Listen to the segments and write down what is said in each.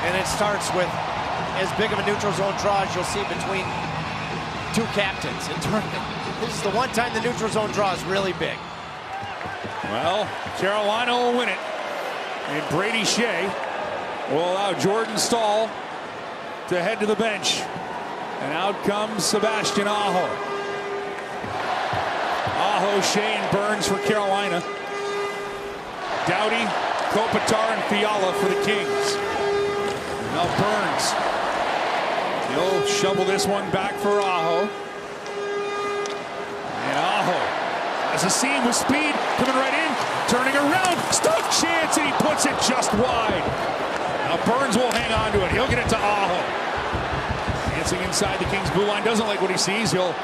And it starts with as big of a neutral zone draw as you'll see between two captains. This is the one time the neutral zone draw is really big. Well, Carolina will win it. And Brady Shea will allow Jordan Staal to head to the bench. And out comes Sebastian Aho. Aho, Shea, and Burns for Carolina. Doughty, Kopitar, and Fiala for the Kings. Now Burns. He'll shovel this one back for Aho. And Aho has a seam with speed, coming right in, turning around, stuck chance, and he puts it just wide. Now Burns will hang on to it. He'll get it to Aho. Dancing inside the Kings blue line, doesn't like what he sees. He'll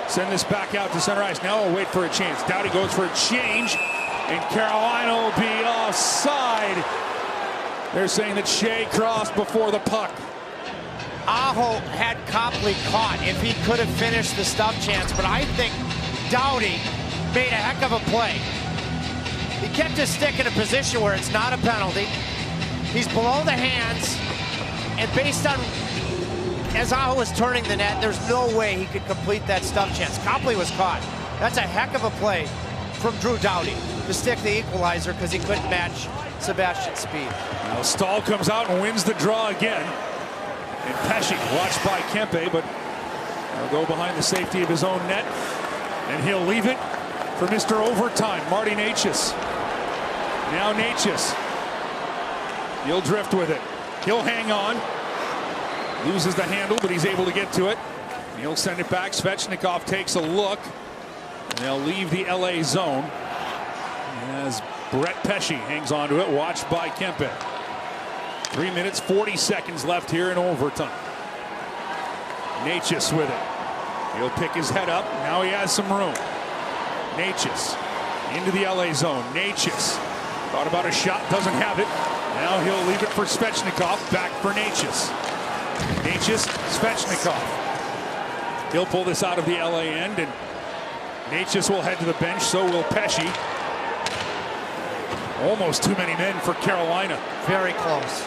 send this back out to center ice. Now we'll wait for a chance. Doughty goes for a change, and Carolina will be offside. They're saying that Shea crossed before the puck. Aho had Copley caught if he could have finished the stuff chance, but I think Doughty made a heck of a play. He kept his stick in a position where it's not a penalty. He's below the hands, and based on as Aho was turning the net, there's no way he could complete that stuff chance. Copley was caught. That's a heck of a play from Drew Doughty to stick the equalizer because he couldn't match Sebastian's speed. Now Staal comes out and wins the draw again. And Pesci watched by Kempe, but he'll go behind the safety of his own net. And he'll leave it for Mr. Overtime, Marty Necas. Now Necas. He'll drift with it. He'll hang on. Loses the handle, but he's able to get to it. He'll send it back. Svechnikov takes a look. And they'll leave the LA zone. As Brett Pesci hangs on to it, watched by Kempe. 3 minutes, 40 seconds left here in overtime. Necas with it. He'll pick his head up. Now he has some room. Necas into the LA zone. Necas thought about a shot, doesn't have it. Now he'll leave it for Svechnikov. Back for Necas. Necas, Svechnikov. He'll pull this out of the LA end, and Necas will head to the bench. So will Pesci. Almost too many men for Carolina. Very close.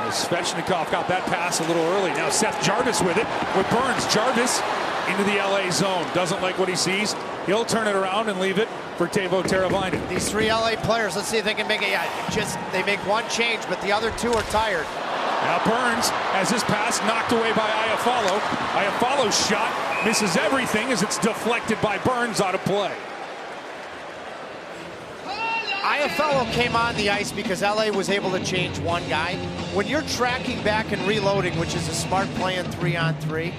Svechnikov got that pass a little early. Now Seth Jarvis with it, with Burns. Jarvis into the LA zone. Doesn't like what he sees. He'll turn it around and leave it for Teuvo Teravainen. These three LA players, let's see if they can make it. Yeah, they make one change, but the other two are tired. Now Burns has his pass knocked away by Iafallo. Iafallo's shot misses everything as it's deflected by Burns out of play. Iafallo came on the ice because LA was able to change one guy. When you're tracking back and reloading, which is a smart play in 3-on-3,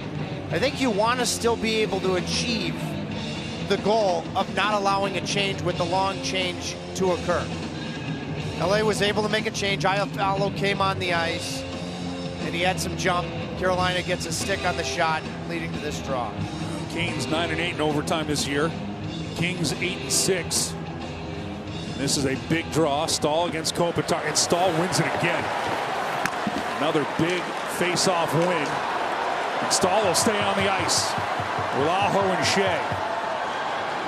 I think you want to still be able to achieve the goal of not allowing a change with the long change to occur. LA was able to make a change. Iafallo came on the ice, and he had some jump. Carolina gets a stick on the shot, leading to this draw. Canes 9-8 in overtime this year. Kings 8-6. This is a big draw. Staal against Kopitar, and Staal wins it again. Another big face-off win. And Staal will stay on the ice with Aho and Shea.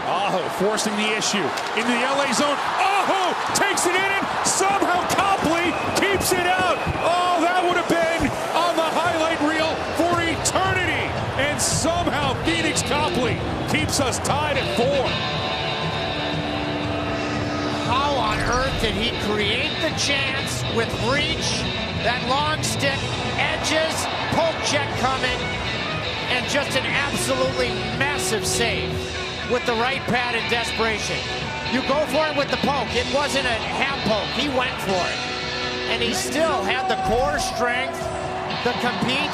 Aho forcing the issue into the LA zone. Aho takes it in, and somehow Copley keeps it out. Oh, that would have been on the highlight reel for eternity. And somehow Phoenix Copley keeps us tied at 4. How on earth did he create the chance with reach, that long stick, edges, poke check coming, and just an absolutely massive save with the right pad in desperation. You go for it with the poke. It wasn't a half poke. He went for it. And he still had the core strength to compete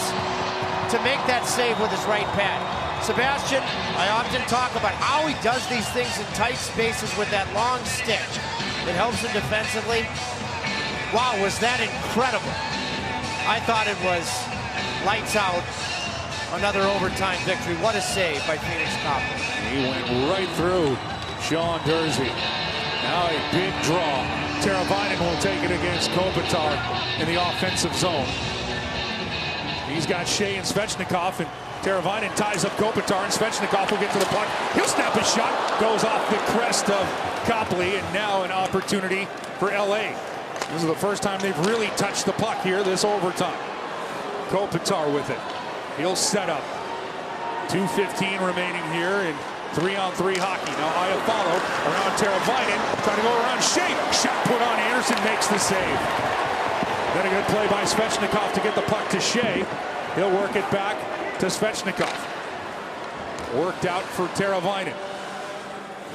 to make that save with his right pad. Sebastian, I often talk about how he does these things in tight spaces with that long stick. It helps him defensively. Wow, was that incredible. I thought it was lights out. Another overtime victory. What a save by Phoenix Copley. He went right through Sean Durzi. Now a big draw. Teravainen will take it against Kopitar in the offensive zone. He's got Shea and Svechnikov, and Teravainen ties up Kopitar, and Svechnikov will get to the puck. He'll snap his shot. Goes off the crest of Copley, and now an opportunity for LA. This is the first time they've really touched the puck here this overtime. Kopitar with it. He'll set up. 2:15 remaining here in 3-on-3 hockey. Now Iafallo around Teravainen, trying to go around Shea. Shot put on Anderson, makes the save. Then a good play by Svechnikov to get the puck to Shea. He'll work it back to Svechnikov. Worked out for Teravainen.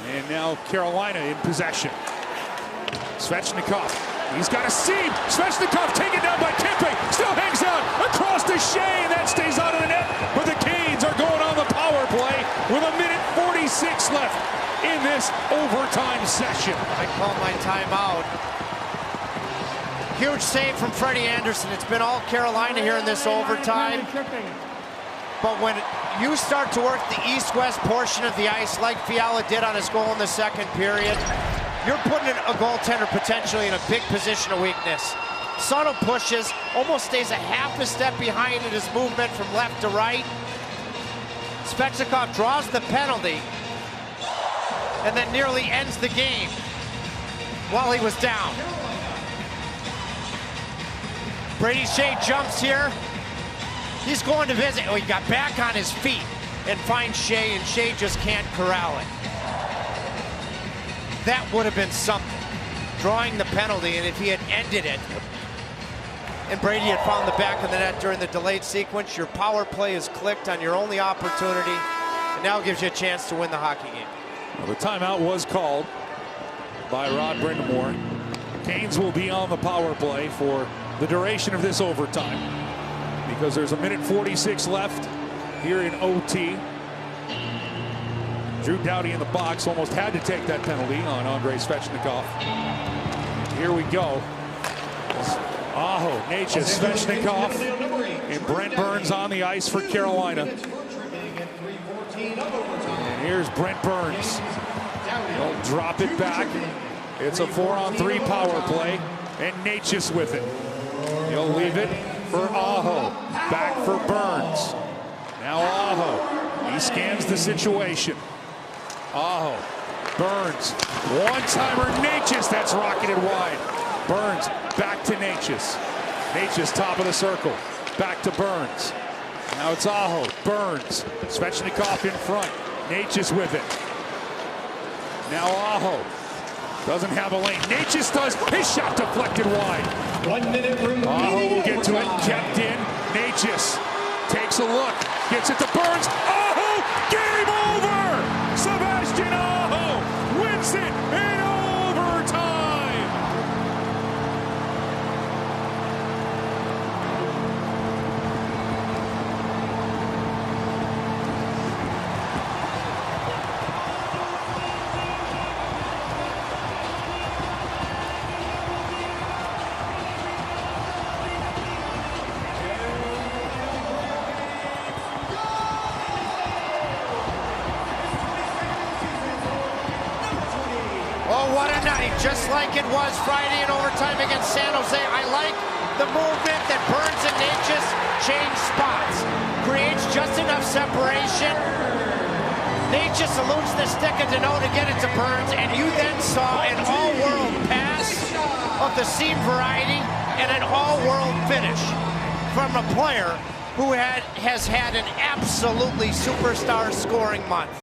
And now Carolina in possession. Svechnikov. He's got a seam. Svechnikov taken down by Kempe. Still hangs out across to Shea. And that stays out of the net. But the Canes are going on the power play with 1:46 left in this overtime session. I call my timeout. Huge save from Freddie Anderson. It's been all Carolina here in this overtime. But when you start to work the east-west portion of the ice like Fiala did on his goal in the second period, you're putting a goaltender potentially in a big position of weakness. Subtle pushes, almost stays a half a step behind in his movement from left to right. Svechnikov draws the penalty and then nearly ends the game while he was down. Brady Shea jumps here. He's going to visit. Oh, he got back on his feet and finds Shea, and Shea just can't corral it. That would have been something, drawing the penalty, and if he had ended it and Brady had found the back of the net during the delayed sequence, your power play is clicked on your only opportunity, and now gives you a chance to win the hockey game. Well, the timeout was called by Rod Brindamore. Canes will be on the power play for the duration of this overtime because there's 1:46 left here in OT. Drew Doughty in the box almost had to take that penalty on Andrei Svechnikov. Here we go. Aho, Necas, Svechnikov, and Brent Burns on the ice for Carolina. And here's Brent Burns. He'll drop it back. It's a 4-on-3 power play, and Necas with it. He'll leave it for Aho. Back for Burns. Now Aho. He scans the situation. Aho, Burns, one-timer, Necas, that's rocketed wide. Burns, back to Necas. Necas, top of the circle, back to Burns. Now it's Aho, Burns, Svechnikov in front, Necas with it. Now Aho, doesn't have a lane, Necas does, his shot deflected wide. 1 minute remaining. Aho will get to it, kept in, Necas takes a look, gets it to Burns, Aho, game over! Sebastian Aho wins it in overtime. Oh, what a night, just like it was Friday in overtime against San Jose. I like the movement that Burns and Necas change spots. Creates just enough separation. Necas eludes the stick of Deneau to get it to Burns, and you then saw an all-world pass of the seam variety and an all-world finish from a player who has had an absolutely superstar scoring month.